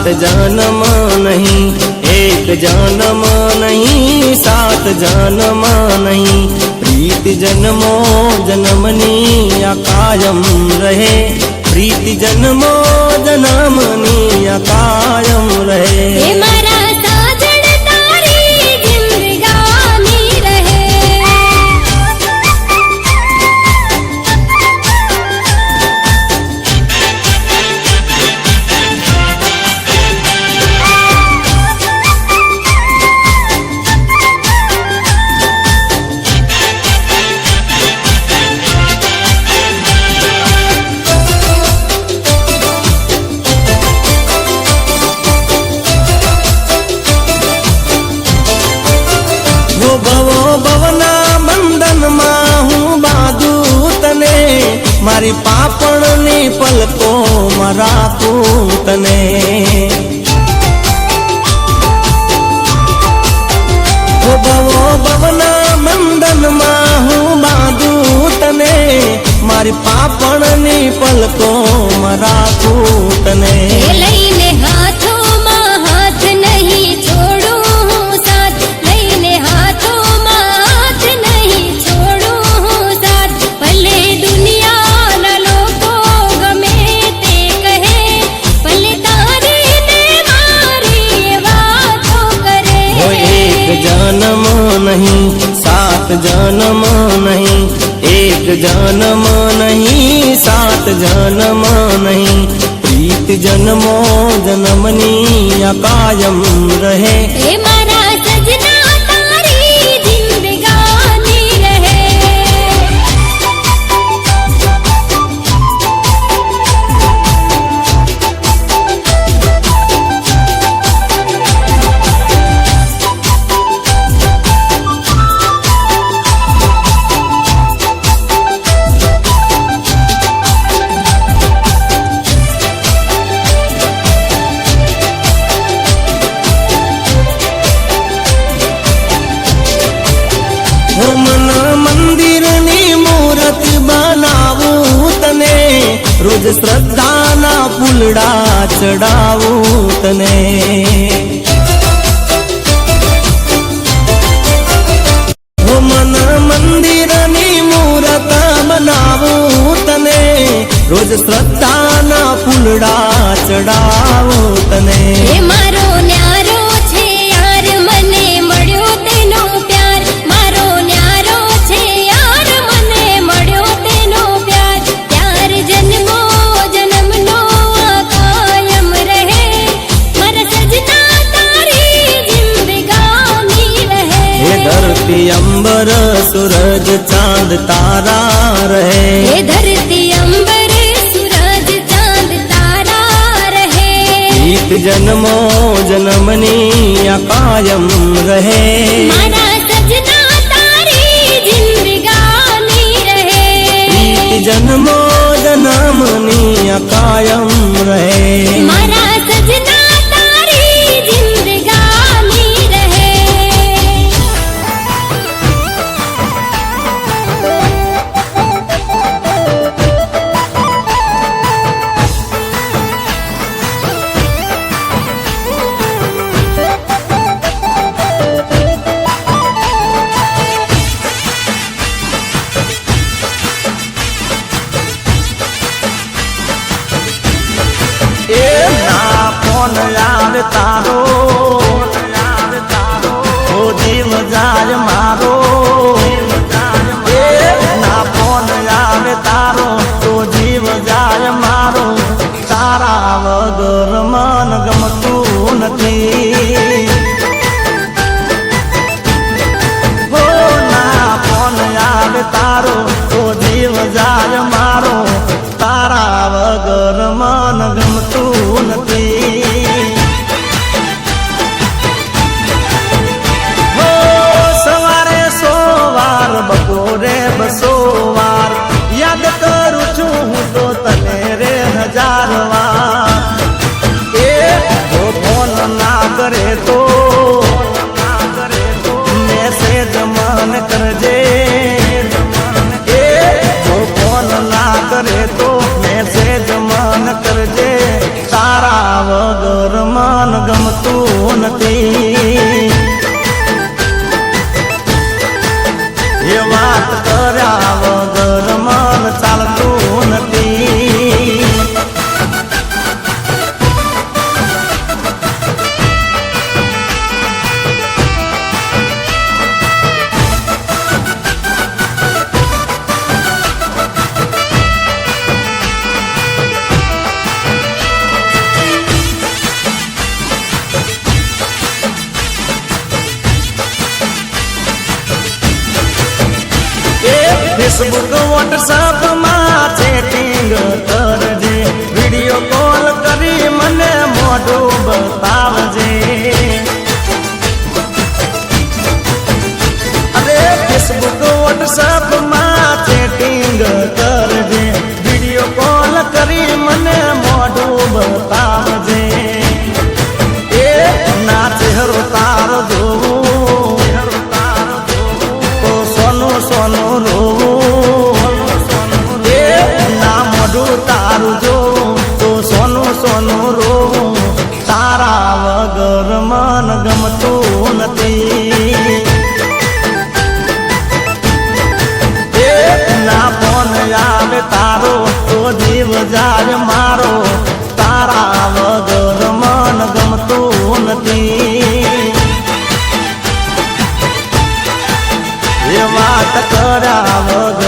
सात जन्म नहीं, एक जन्म नहीं, सात जन्म नहीं। प्रीत जन्मो जन्मनी या कायम रहे, प्रीत जन्मो जन्मनी या कायम रहे। मारी पापणनी पलको राखूं तने। भवो भवना मंदन में हूँ बांधू तने, मारी पापणनी पलको राखूं तने। लईने हाथों में हाथ नहीं छोड़ू साथ, लईने हाथों में हाथ नहीं छोड़ू साथ। भले दुनिया जन्म नहीं, सात जन्म नहीं, एक जन्म नहीं, सात जन्म नहीं। प्रीत जन्मो जन्मनी या कायम रहे। रोज श्रद्धा ना फूलड़ा चढ़ावूं तने। हो मन मंदिर नी मूरत बनावूं तने, रोज श्रद्धा ना फूलड़ा चढ़ावूं तने। मारो न्यारो छे यार मने मळ्यो तेनो प्यार, मारो न्यारो छे यार मने मळ्यो तेनो प्यार। प्यार जन्मो जन्मनो कायम रहे, मारा सजना तारी जिंदगानी रहे। ये धरती अंबर सूरज चांद तारा रहे, ये धरती अंबर सूरज चांद तारा रहे। प्रीत जन्मो जन्मनी या कायम रहे, मारा सजना तारी जिंदगानी रहे। प्रीत जन्मो जन्मनी या कायम रहे, मारा सजना तारी जिंदगानी रहे। फोन याद तारो, ओ जीव जाज मारो। ना फोन याद तारो, तो जीव जाज मारो। तारा वगर मन गमतू नथी। हो ना फोन याद तारो, तो जीव जाज मारो। तारा वगर मन गमतू नथी। વગર મન ગમતું નથી એ વાત કર્યા વગર મન ચાલતું નથી ફેસબુક વોટ્સઅપ માં ચેટિંગ કરજે વિડીયો કોલ કરી મને મોઢું બતાવજે અરે ફેસબુક વોટ્સઅપ માં ચેટિંગ કરજે વિડીયો કોલ કરી મને મોઢું બતાવજે એ ના ચહેરો તારો જોવું તો સોનું સોનું રોવું તારું જોવું તો સોનું સોનું રોવું તારા વગર મન ગમતું નથી ના ફોન આવે તારો તો જીવ જાય મારો તારા વગર મન ગમતું નથી એ વાત કર્યા વગર